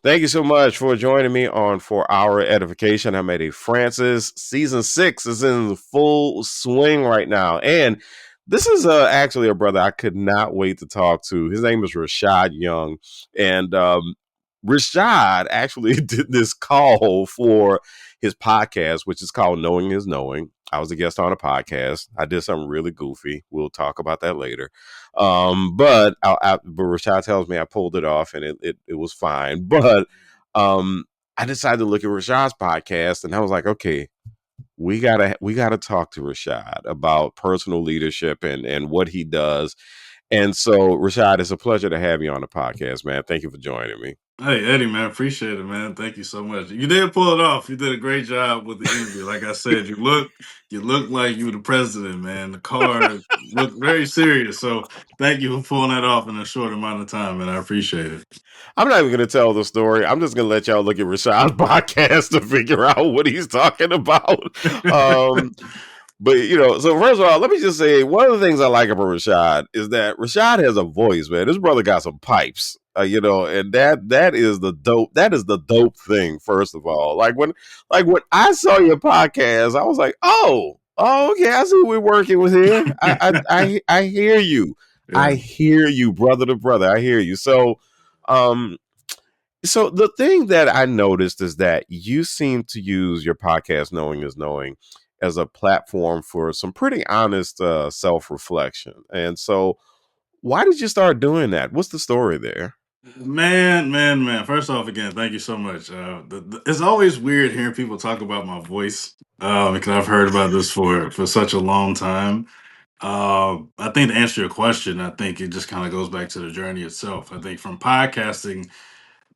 Thank you so much for joining me on For Our Edification. I'm Eddie Francis. Season 6 is in full swing right now. And this is actually a brother I could not wait to talk to. His name is Rashad Young. And Rashad actually did this call for his podcast, which is called Knowing is Knowing. I was a guest on a podcast. I did something really goofy. We'll talk about that later. But Rashad tells me I pulled it off and it was fine. But I decided to look at Rashad's podcast and I was like, okay, we gotta talk to Rashad about personal leadership and what he does. And so, Rashad, it's a pleasure to have you on the podcast, man. Thank you for joining me. Hey Eddie, man, appreciate it, man. Thank you so much. You did pull it off. You did a great job with the interview. Like I said, you look like you were the president, man. The card looked very serious. So thank you for pulling that off in a short amount of time, man. I appreciate it. I'm not even going to tell the story. I'm just going to let y'all look at Rashad's podcast to figure out what he's talking about. Um, so first of all, let me just say one of the things I like about Rashad is that Rashad has a voice, man. This brother got some pipes, and that is the dope. That is the dope thing. First of all, like when I saw your podcast, I was like, oh, okay, I see what we're working with here. I hear you. I Yeah. hear you, brother to brother. I hear you. Um, so the thing that I noticed is that you seem to use your podcast, Knowing is Knowing, as a platform for some pretty honest self-reflection. And so why did you start doing that? What's the story there? Man. First off, again, thank you so much. It's always weird hearing people talk about my voice because I've heard about this for such a long time. I think to answer your question, I think it just kind of goes back to the journey itself. I think from podcasting,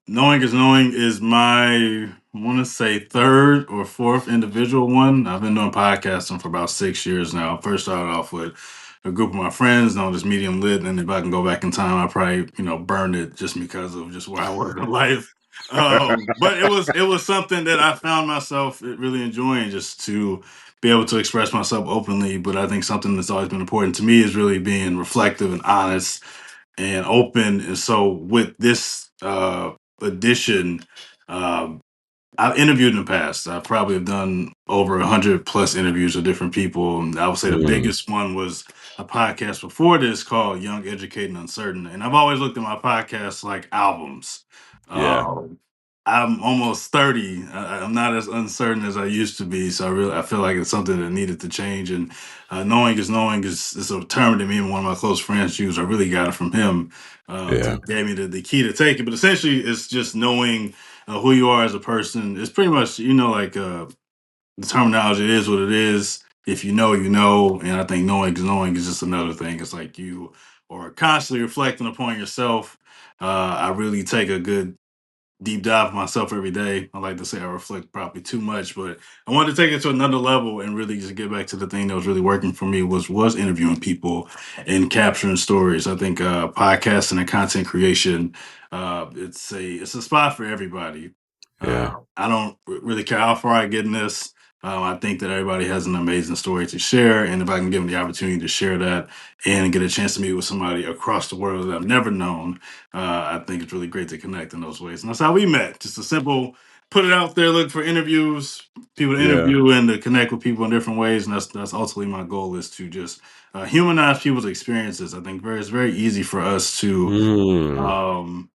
knowing is my, I want to say, third or fourth individual one. I've been doing podcasting for about 6 years now. First started off with a group of my friends known as Medium Lit, and if I can go back in time, I probably burned it just because of just where I was in life. But it was something that I found myself really enjoying, just to be able to express myself openly. But I think something that's always been important to me is really being reflective and honest and open. And so with this edition, um, I've interviewed in the past. I probably have done over 100 plus interviews with different people. And I would say the Mm, biggest one was a podcast before this called Young, Educated, and Uncertain. And I've always looked at my podcasts like albums. yeah, Um, I'm almost 30. I'm not as uncertain as I used to be. So I feel like it's something that needed to change. And knowing is a term that me and one of my close friends use. I really got it from him. yeah, Gave me the key to take it. But essentially, it's just knowing who you are as a person. It's pretty much, like the terminology, it is what it is. If you know, you know. And I think knowing is just another thing. It's like you are constantly reflecting upon yourself. I really take a good deep dive myself every day. I like to say I reflect probably too much, but I wanted to take it to another level and really just get back to the thing that was really working for me was interviewing people and capturing stories. I think podcasting and content creation, it's a spot for everybody. yeah, I don't really care how far I get in this. I think that everybody has an amazing story to share, and if I can give them the opportunity to share that and get a chance to meet with somebody across the world that I've never known, I think it's really great to connect in those ways. And that's how we met. Just a simple put it out there, look for interviews, people to yeah. interview, and to connect with people in different ways. And that's ultimately my goal, is to just humanize people's experiences. I think it's very easy for us to Mm, um,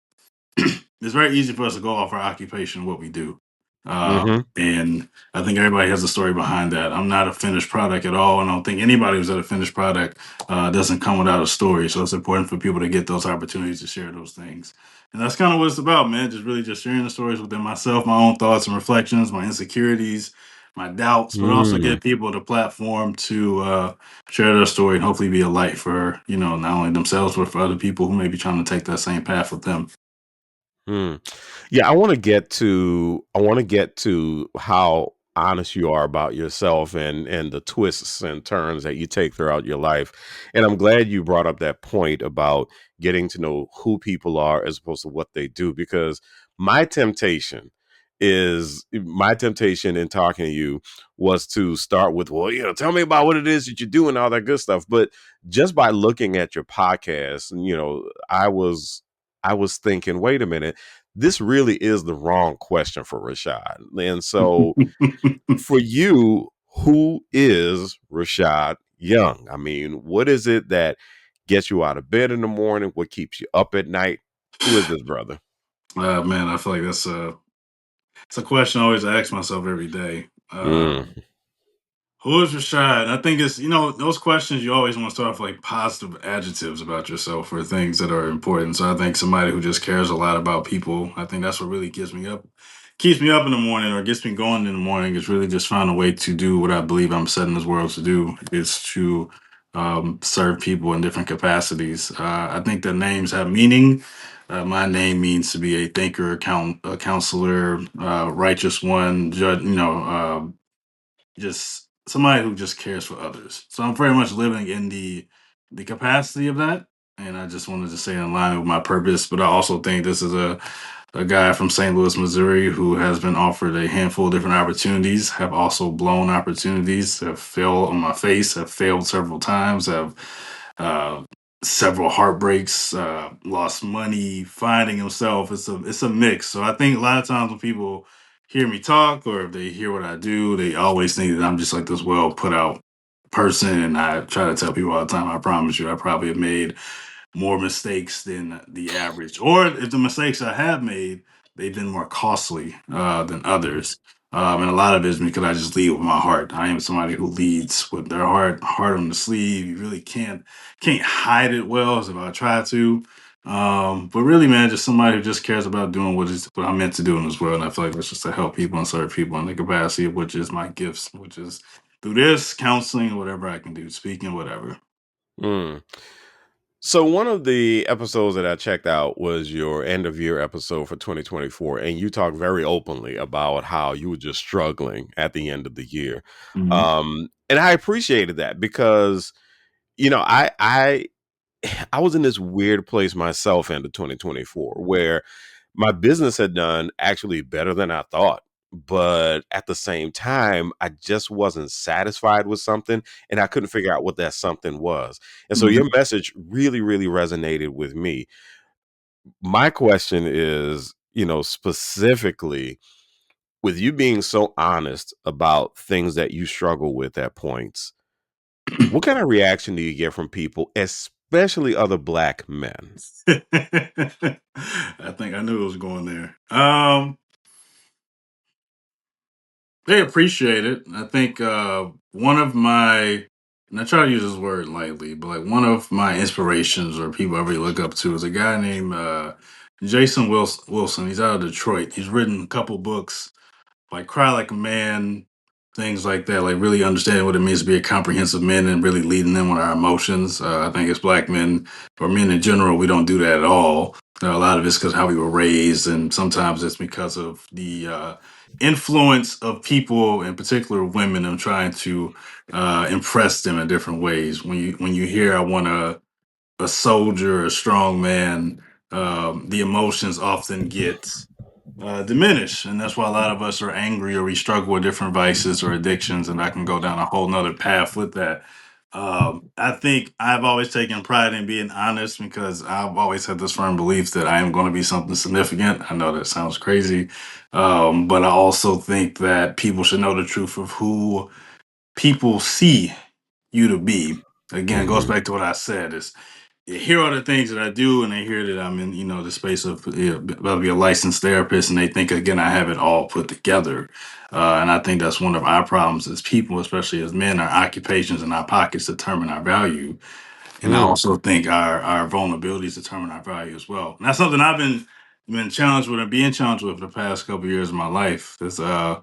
it's very easy for us to go off our occupation, what we do. mm-hmm. And I think everybody has a story behind that. I'm not a finished product at all. And I don't think anybody who's at a finished product doesn't come without a story. So it's important for people to get those opportunities to share those things. And that's kind of what it's about, man. Just sharing the stories within myself, my own thoughts and reflections, my insecurities, my doubts, but also Mm. give people the platform to share their story and hopefully be a light for, not only themselves, but for other people who may be trying to take that same path with them. Mm. Yeah, I want to get to how honest you are about yourself and the twists and turns that you take throughout your life. And I'm glad you brought up that point about getting to know who people are as opposed to what they do, because my temptation my temptation in talking to you was to start with, well, tell me about what it is that you do and all that good stuff. But just by looking at your podcast, I was thinking, wait a minute, this really is the wrong question for Rashad. And so for you, who is Rashad Young? I mean, what is it that gets you out of bed in the morning? What keeps you up at night? Who is this brother? Man, I feel like it's a question I always ask myself every day. Mm, Who is Rashad? I think it's, those questions you always want to start off like positive adjectives about yourself or things that are important. So I think somebody who just cares a lot about people, I think that's what really keeps me up in the morning or gets me going in the morning is really just finding a way to do what I believe I'm set in this world to do is to serve people in different capacities. I think that names have meaning. My name means to be a thinker, a counselor, righteous one, judge, just somebody who just cares for others. So I'm very much living in the capacity of that. And I just wanted to say in line with my purpose. But I also think this is a guy from St. Louis, Missouri, who has been offered a handful of different opportunities, have also blown opportunities, have failed on my face, have failed several times, have uh, several heartbreaks, lost money, finding himself. It's a mix. So I think a lot of times when people hear me talk or if they hear what I do, they always think that I'm just like this well put out person. And I try to tell people all the time, I promise you, I probably have made more mistakes than the average. Or if the mistakes I have made, they've been more costly than others. And a lot of it is because I just lead with my heart. I am somebody who leads with their heart on the sleeve. You really can't hide it well as if I try to. But really, man, just somebody who just cares about doing what I'm meant to do in this world. And I feel like that's just to help people and serve people in the capacity of which is my gifts, which is through this counseling, whatever I can do, speaking, whatever. mm. So one of the episodes that I checked out was your end of year episode for 2024, and you talked very openly about how you were just struggling at the end of the year. Mhm. And I appreciated that because I I was in this weird place myself into 2024 where my business had done actually better than I thought. But at the same time, I just wasn't satisfied with something and I couldn't figure out what that something was. And so your Mhm. message really, really resonated with me. My question is, specifically with you being so honest about things that you struggle with at points, what kind of reaction do you get from people, especially other black men? I think I knew it was going there. They appreciate it. I think one of my, and I try to use this word lightly, but like one of my inspirations or people I really look up to is a guy named Jason Wilson. He's out of Detroit. He's written a couple books like Cry Like a Man, things like that, like really understanding what it means to be a comprehensive man and really leading them with our emotions. I think as black men, or men in general, we don't do that at all. A lot of it's because how we were raised, and sometimes it's because of the influence of people, in particular women, and trying to impress them in different ways. When you hear, I want a soldier, a strong man, the emotions often get diminish. And that's why a lot of us are angry or we struggle with different vices or addictions. And I can go down a whole nother path with that. I think I've always taken pride in being honest because I've always had this firm belief that I am going to be something significant. I know that sounds crazy. But I also think that people should know the truth of who people see you to be. Again, it goes Mhm, back to what I said is they hear all the things that I do, and they hear that I'm in, the space of about to be a licensed therapist, and they think again I have it all put together. And I think that's one of our problems as people, especially as men. Our occupations and our pockets determine our value, and I mm, also think our vulnerabilities determine our value as well. And that's something I've been challenged with and being challenged with for the past couple of years of my life. Is while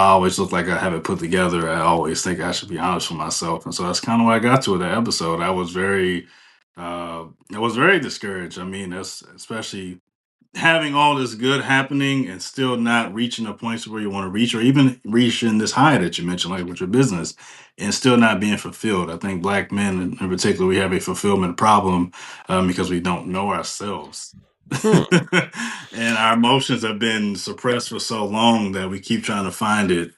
I always look like I have it put together, I always think I should be honest with myself. And so that's kind of why I got to that episode. I was very discouraged. I mean, that's especially having all this good happening and still not reaching the points where you want to reach, or even reaching this high that you mentioned, like with your business, and still not being fulfilled. I think black men, in particular, we have a fulfillment problem because we don't know ourselves. hmm, And our emotions have been suppressed for so long that we keep trying to find it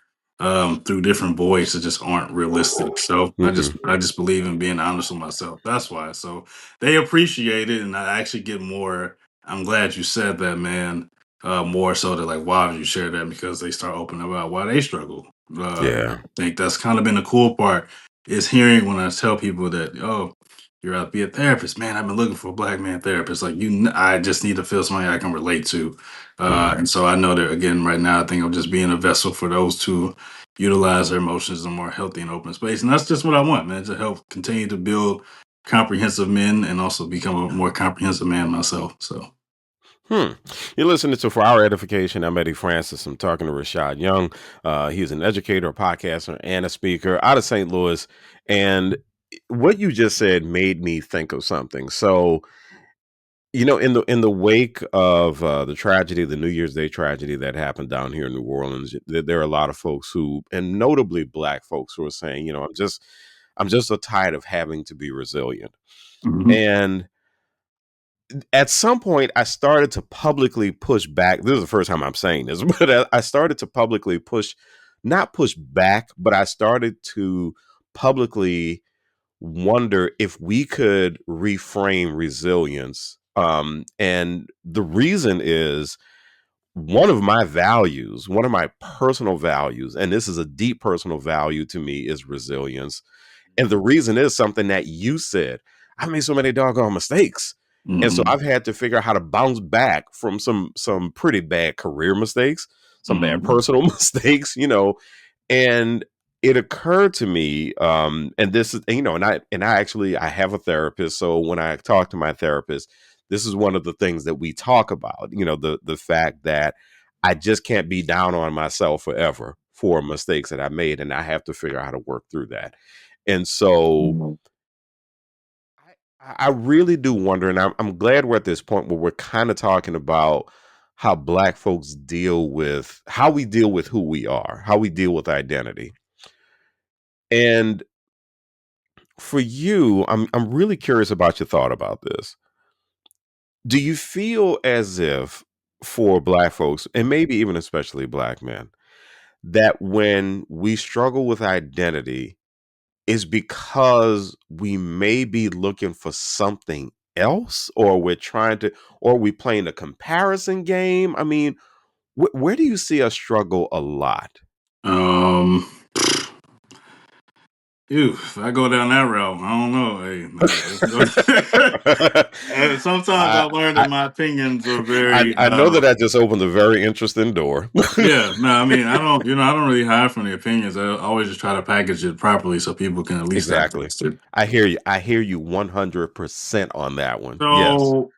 through different voids that just aren't realistic. So I just mm-mm, I just believe in being honest with myself. That's why. So they appreciate it, and I actually get more. I'm glad you said that, man. more so that like, why would you share that? Because they start opening about why they struggle. I Yeah. think that's kind of been the cool part is hearing when I tell people that, oh, you're out to be a therapist, man. I've been looking for a black man therapist. Like I just need to feel somebody I can relate to. Mm. And so I know that again, right now, I think I'm just being a vessel for those to utilize their emotions in a more healthy and open space. And that's just what I want, man, to help continue to build comprehensive men and also become a more comprehensive man myself. So. Hmm. You're listening to For Our Edification. I'm Eddie Francis. I'm talking to Rashad Young. He's an educator, a podcaster, and a speaker out of St. Louis. And what you just said made me think of something. So, in the wake of the tragedy, the New Year's Day tragedy that happened down here in New Orleans, there are a lot of folks who, and notably Black folks, who are saying, I'm just so tired of having to be resilient. Mhm. And at some point I started to publicly push back. This is the first time I'm saying this, but I started to publicly not push back, but I started to publicly wonder if we could reframe resilience. And the reason is one of my personal values, and this is a deep personal value to me, is resilience. And the reason is something that you said. I made so many doggone mistakes. And so Mhm. I've had to figure out how to bounce back from some pretty bad career mistakes, some bad Mhm. personal mistakes. And it occurred to me, and this is, and I actually I have a therapist. So when I talk to my therapist, this is one of the things that we talk about, the fact that I just can't be down on myself forever for mistakes that I made, and I have to figure out how to work through that. And so Mhm. I really do wonder, and I'm glad we're at this point where we're kind of talking about how Black folks how we deal with who we are, how we deal with identity. And for you, I'm really curious about your thought about this. Do you feel as if for Black folks, and maybe even especially Black men, that when we struggle with identity is because we may be looking for something else, or or we playing a comparison game? I mean, where do you see us struggle a lot? Um, if I go down that route, I don't know. Hey, and sometimes I I, learned that I my opinions are I very. I know that I just opened a very interesting door. Yeah, no, I mean, I don't really hide from the opinions. I always just try to package it properly so people can at least Exactly. digest it. I hear you. I hear you 100% on that one. Yes. So,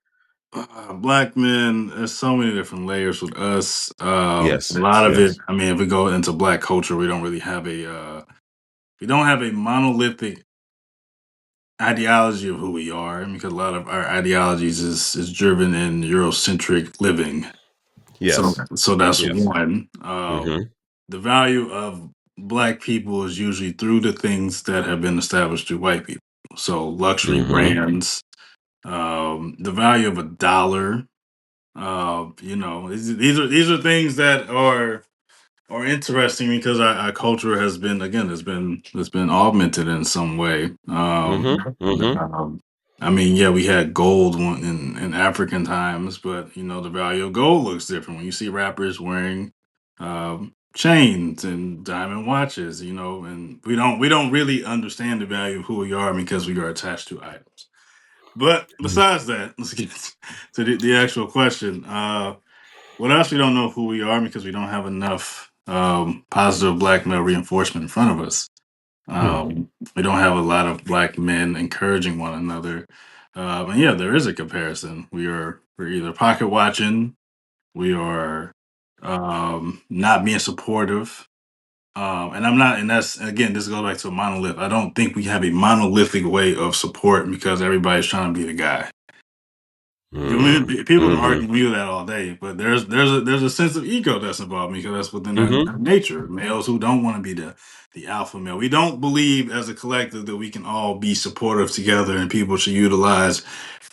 black men, there's so many different layers with us. A Yes. lot of it, Yes. I mean, if we go into black culture, we don't have a monolithic ideology of who we are, because a lot of our ideologies is driven in Eurocentric living. So Yes. so that's Yes. one. Mhm. The value of black people is usually through the things that have been established through white people. So luxury Mhm. brands, the value of a dollar. These are things that are interesting because our culture has been augmented in some way. Mhm. Mhm. Um, I mean, yeah, we had gold in African times, but the value of gold looks different when you see rappers wearing chains and diamond watches. And we don't really understand the value of who we are because we are attached to items. But besides that, let's get to the actual question. What else we don't know who we are because we don't have enough positive black male reinforcement in front of us. Hmm. We don't have a lot of black men encouraging one another. And yeah, there is a comparison. We're either pocket watching, we are not being supportive. And I'm not, and that's again, this goes back to a monolith. I don't think we have a monolithic way of support because everybody's trying to be the guy. I mean, Mm. people can Mhm. argue with that all day, but there's a sense of ego that's involved because that's within Mhm. our nature. Males who don't want to be the alpha male. We don't believe as a collective that we can all be supportive together and people should utilize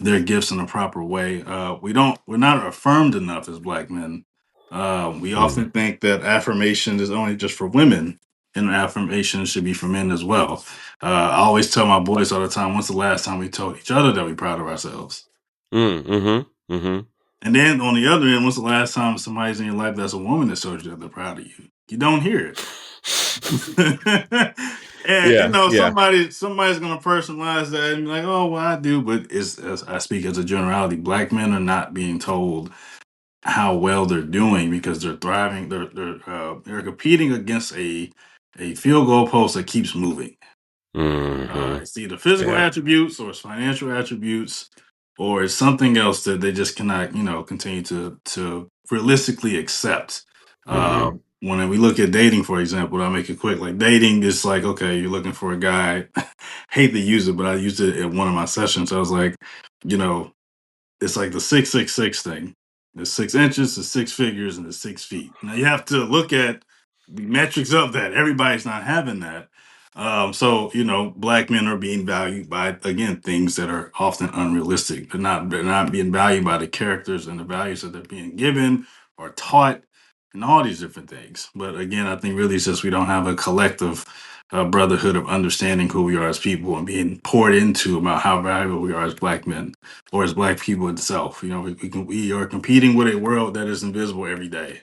their gifts in a proper way. We're not affirmed enough as black men. We Mm. often think that affirmation is only just for women, and affirmation should be for men as well. I always tell my boys all the time, when's the last time we told each other that we're proud of ourselves? Mm. Mhm. Mhm. And then on the other end, when's the last time somebody's in your life that's a woman that showed you that they're proud of you? You don't hear it. And Yeah, yeah. somebody's gonna personalize that and be like, oh well, I do, but it's as I speak as a generality, black men are not being told how well they're doing because they're thriving. They're competing against a field goal post that keeps moving. Hmm. It's either physical Yeah. attributes or it's financial attributes or it's something else that they just cannot, continue to realistically accept. Hmm. When we look at dating, for example, I'll make it quick. Like dating is like, okay, you're looking for a guy. Hate to use it, but I used it at one of my sessions. I was like, you know, it's like the 666 thing. There's 6 inches, the six figures, and the 6 feet. Now you have to look at the metrics of that. Everybody's not having that. So black men are being valued by again things that are often unrealistic. They're not being valued by the characters and the values that they're being given or taught, and all these different things. But again, I think really it's just we don't have a collective brotherhood of understanding who we are as people and being poured into about how valuable we are as black men or as black people itself. We are competing with a world that is invisible every day.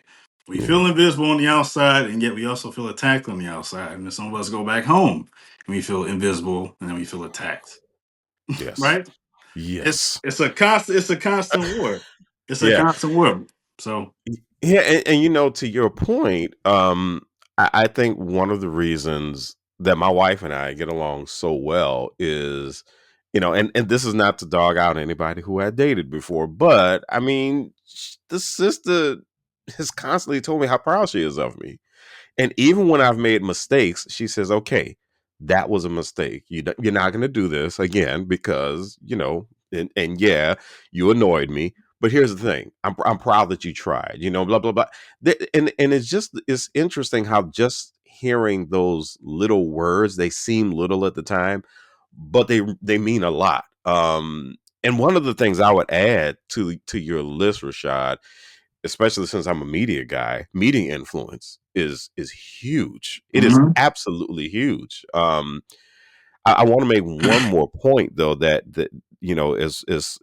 We Yeah. feel invisible on the outside, and yet we also feel attacked on the outside. And then some of us go back home and we feel invisible, and then we feel attacked. Yes. Right? It's Yes. it's a constant. It's a constant war. It's a Yeah. constant war. So. Yeah, and to your point, I think one of the reasons that my wife and I get along so well is, and this is not to dog out anybody who had dated before, but I mean, the sister has constantly told me how proud she is of me. And even when I've made mistakes, she says, "Okay, that was a mistake. You're not going to do this again because and yeah, you annoyed me. But here's the thing: I'm proud that you tried. Blah blah blah. And it's interesting how just hearing those little words, they seem little at the time, but they mean a lot. And one of the things I would add to your list, Rashad, especially since I'm a media guy, media influence is huge. It is Mhm. absolutely huge. I want to make one more point though that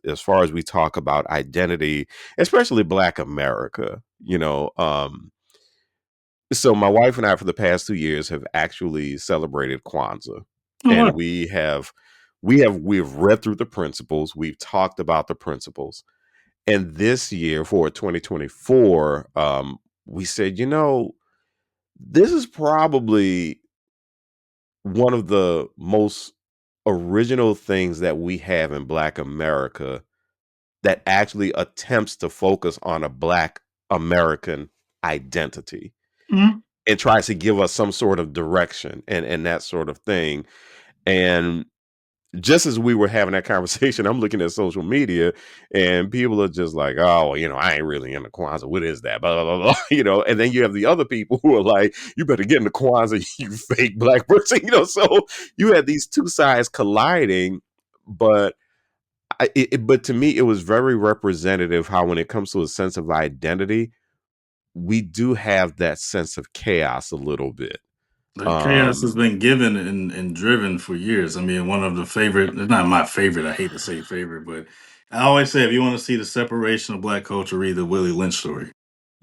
as far as we talk about identity, especially Black America, so my wife and I for the past 2 years have actually celebrated Kwanzaa, Oh, and wow. we've read through the principles, we've talked about the principles, and this year for 2024, we said, this is probably one of the most original things that we have in Black America that actually attempts to focus on a Black American identity Mhm. and tries to give us some sort of direction and that sort of thing. And just as we were having that conversation, I'm looking at social media and people are just like, oh, I ain't really into Kwanzaa. What is that? Blah, blah, blah, blah. And then you have the other people who are like, you better get into Kwanzaa, you fake Black person. So you had these two sides colliding. But but to me, it was very representative how when it comes to a sense of identity, we do have that sense of chaos a little bit. The chaos Um, has been given and driven for years. I mean, one of the favorite, it's not my favorite, I hate to say favorite, but I always say if you want to see the separation of black culture, read the Willie Lynch story.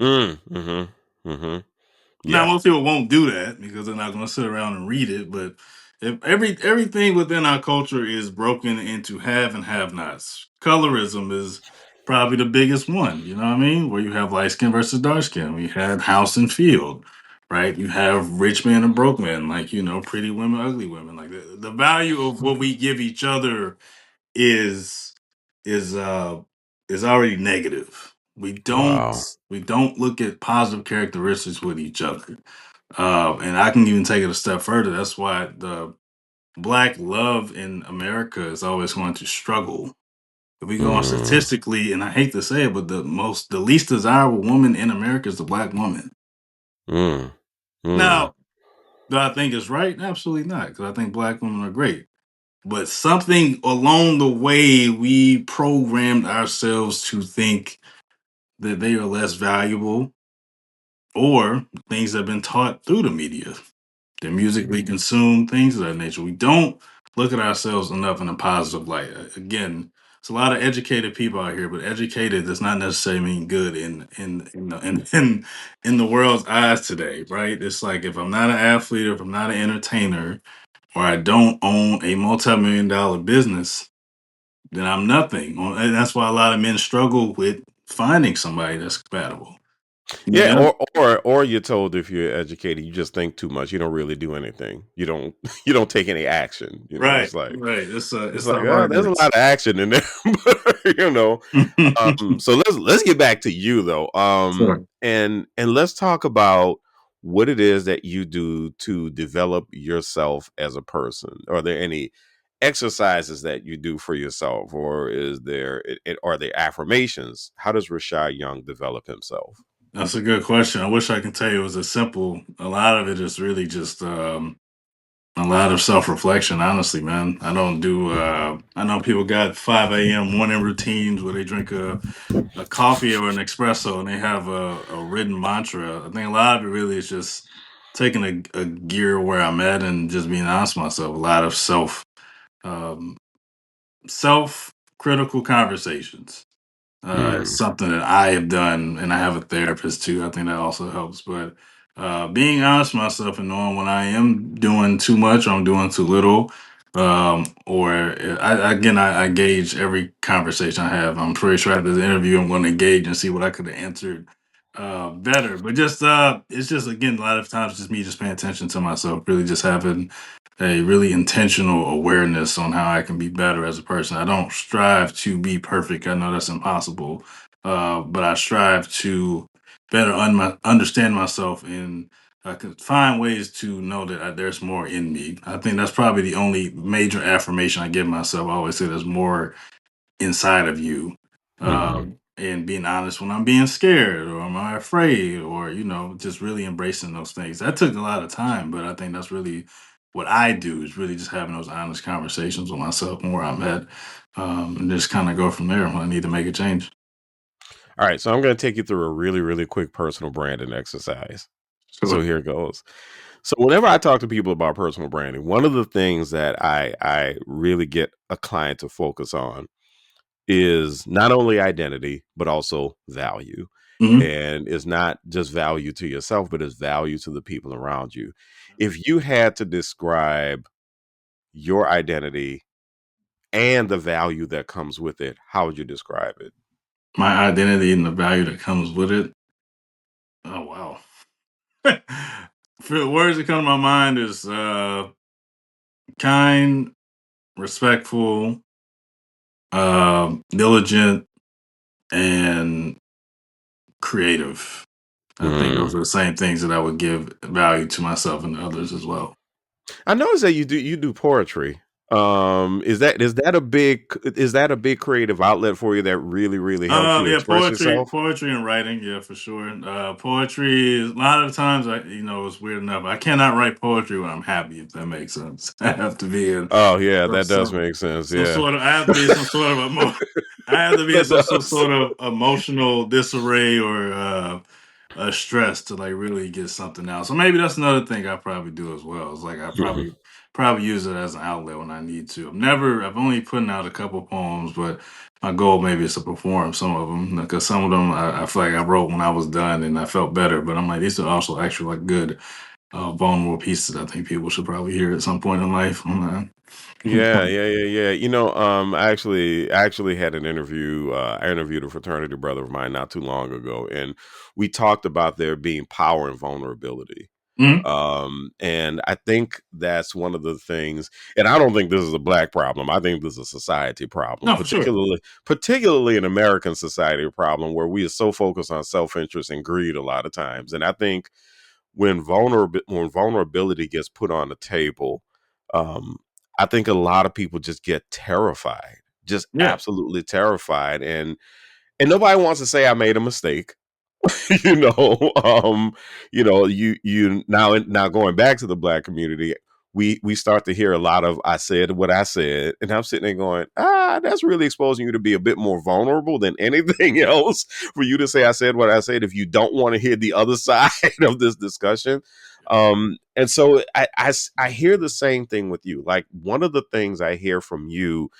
mm-hmm. Now, Yeah. most people won't do that because they're not going to sit around and read it. But if everything within our culture is broken into have and have nots, colorism is probably the biggest one. You know what I mean? Where you have light skin versus dark skin. We had house and field, right? You have rich men and broke men, like pretty women, ugly women. Like the value of what we give each other is is uh is already negative. We don't Wow. we don't look at positive characteristics with each other. And I can even take it a step further. That's why the black love in America is always going to struggle. If we go on Mm, statistically, and I hate to say it, but the least desirable woman in America is the black woman. mm, mm, Now, do I think it's right? Absolutely not, because I think black women are great. But something along the way, we programmed ourselves to think that they are less valuable, or things that have been taught through the media, the music we consume, things of that nature. We don't look at ourselves enough in a positive light. Again, it's a lot of educated people out here, but educated does not necessarily mean good in the world's eyes today, right? It's like if I'm not an athlete, or if I'm not an entertainer, or I don't own a multi-million dollar business, then I'm nothing. And that's why a lot of men struggle with finding somebody that's compatible. Yeah, Yeah. or you're told if you're educated, you just think too much. You don't really do anything. You don't you don't take any action. You know, Right, right. it's It's a like hard there's a mix. lot of action in there, but, you know. So let's get back to you though. Sure. And let's talk about what it is that you do to develop yourself as a person. Are there any exercises that you do for yourself, or is there are there affirmations? How does Rashad Young develop himself? That's a good question. I wish I could tell you it was as simple. A lot of it is really just a lot of self-reflection, honestly, man. I don't do I know people got 5 a.m. morning routines where they drink a coffee or an espresso and they have a written mantra. I think a lot of it really is just taking a gear where I'm at and just being honest with myself. A lot of um, self-critical conversations. It's Mm, something that I have done, and I have a therapist too. I think that also helps. But being honest with myself and knowing when I am doing too much or I'm doing too little, or I gauge every conversation I have. I'm pretty sure after the interview, I'm going to gauge and see what I could have answered better. But just it's just again a lot of times just me just paying attention to myself, really just having a really intentional awareness on how I can be better as a person. I don't strive to be perfect. I know that's impossible, but I strive to better understand myself and I can find ways to know that there's more in me. I think that's probably the only major affirmation I give myself. I always say there's more inside of you. mhm. And being honest when I'm being scared or am I afraid or, just really embracing those things. That took a lot of time, but I think that's really what I do is really just having those honest conversations with myself and where I'm at. And just kind of go from there when I need to make a change. All right, so I'm going to take you through a really, really quick personal branding exercise. So Sure. here goes. So whenever I talk to people about personal branding, one of the things that I really get a client to focus on is not only identity but also value. Hmm. And it's not just value to yourself, but it's value to the people around you. If you had to describe your identity and the value that comes with it, how would you describe it? My identity and the value that comes with it. Oh, wow. For the words that come to my mind is kind, respectful, diligent, and creative. I think Mm. those are the same things that I would give value to myself and others as well. I noticed that you do poetry. Is that a big creative outlet for you that really helps you Yeah, express yourself? poetry and writing, yeah, for sure. Poetry is a lot of the times it's weird enough. I cannot write poetry when I'm happy, if that makes sense. I have to be in Oh yeah, some that does some, make sense. some Yeah, sort of I have to be in some sort of I have to be in that some does. sort of emotional disarray or stress to like really get something out. So maybe that's another thing I probably do as well. It's like I probably use it as an outlet when I need to. I've only put out a couple poems, but my goal maybe is to perform some of them because some of them I feel like I wrote when I was done and I felt better. But I'm like these are also actually like good vulnerable pieces I think people should probably hear at some point in life. Yeah. I actually had an interview. I interviewed a fraternity brother of mine not too long ago, and we talked about there being power and vulnerability. Mhm. And I think that's one of the things, and I don't think this is a black problem. I think this is a society problem, No, for sure. particularly an American society problem where we are so focused on self-interest and greed a lot of times. And I think when vulnerability gets put on the table, um, I think a lot of people just get terrified, just Yeah. absolutely terrified, and nobody wants to say I made a mistake. you know, now going back to the black community, we start to hear a lot of I said what I said, and I'm sitting there going, that's really exposing you to be a bit more vulnerable than anything else for you to say I said what I said if you don't want to hear the other side of this discussion. And so I hear the same thing with you. Like one of the things I hear from you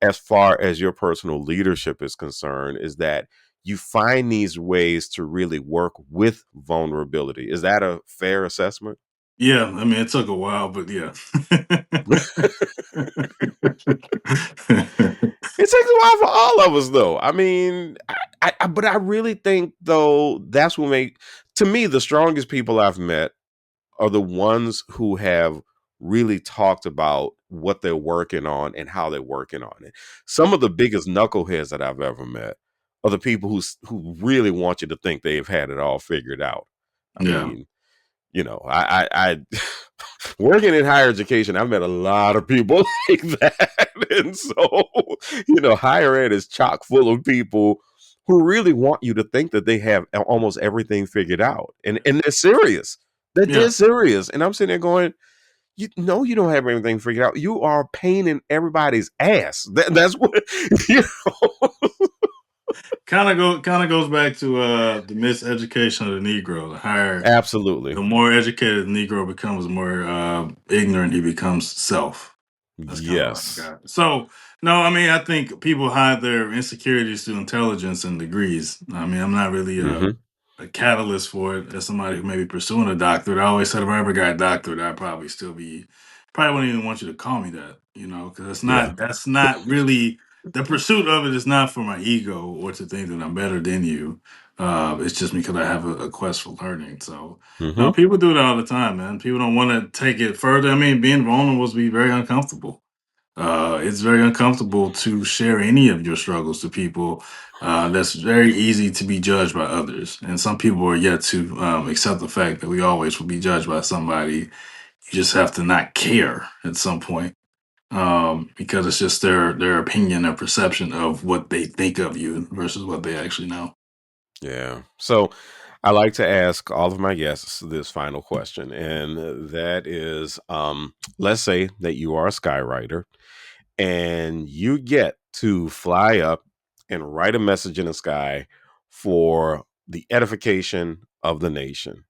as far as your personal leadership is concerned, is that you find these ways to really work with vulnerability. Is that a fair assessment? Yeah, I mean, it took a while, but yeah. It takes a while for all of us, though. I mean, but I really think though that's what make to me the strongest people I've met are the ones who have really talked about what they're working on and how they're working on it. Some of the biggest knuckleheads that I've ever met are the people who really want you to think they've had it all figured out. I Yeah, mean, I working in higher education, I've met a lot of people like that. And so, higher ed is chock full of people who really want you to think that they have almost everything figured out. And they're serious. They're yeah. dead serious. And I'm sitting there going, you know, you don't have everything figured out. You are a pain in everybody's ass. That's what you know. Kind of goes back to the miseducation of the Negro. The Absolutely. more educated the Negro becomes, the more ignorant he becomes self. That's kind of what I Yes. got. So, no, I mean, I think people hide their insecurities through intelligence and degrees. I mean, I'm not really Hmm. a catalyst for it as somebody who may be pursuing a doctorate. I always said if I ever got a doctorate, I'd probably still be, probably wouldn't even want you to call me that, because Yeah. that's not really, the pursuit of it is not for my ego or to think that I'm better than you. It's just because I have a quest for learning. So, no, Hmm. people do that all the time, man. People don't want to take it further. I mean, being vulnerable is be very uncomfortable. It's very uncomfortable to share any of your struggles to people. That's very easy to be judged by others. And some people are yet to accept the fact that we always will be judged by somebody. You just have to not care at some point, because it's just their opinion, their perception of what they think of you versus what they actually know. Yeah. So I like to ask all of my guests this final question, and that is let's say that you are a skywriter and you get to fly up and write a message in the sky for the edification of the nation.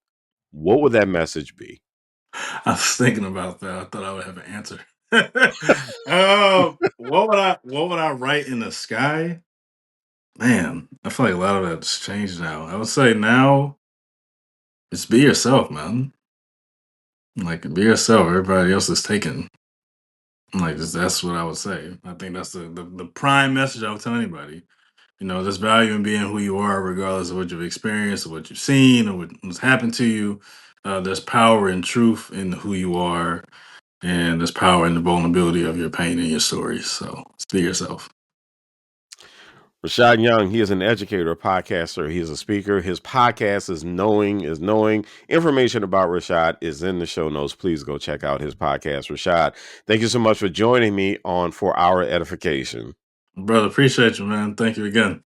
What would that message be? I was thinking about that. I thought I would have an answer. What would I write in the sky? Man, I feel like a lot of that's changed now. I would say now just be yourself, man. Like be yourself. Everybody else is taken. Like that's what I would say. I think that's the prime message I would tell anybody. There's value in being who you are, regardless of what you've experienced or what you've seen or what's happened to you. There's power and truth in who you are, and there's power in the vulnerability of your pain and your stories. So just be yourself. Rashad Young, he is an educator, a podcaster. He is a speaker. His podcast is Knowing is Knowing. Information about Rashad is in the show notes. Please go check out his podcast. Rashad, thank you so much for joining me on For Our Edification. Brother, appreciate you, man. Thank you again.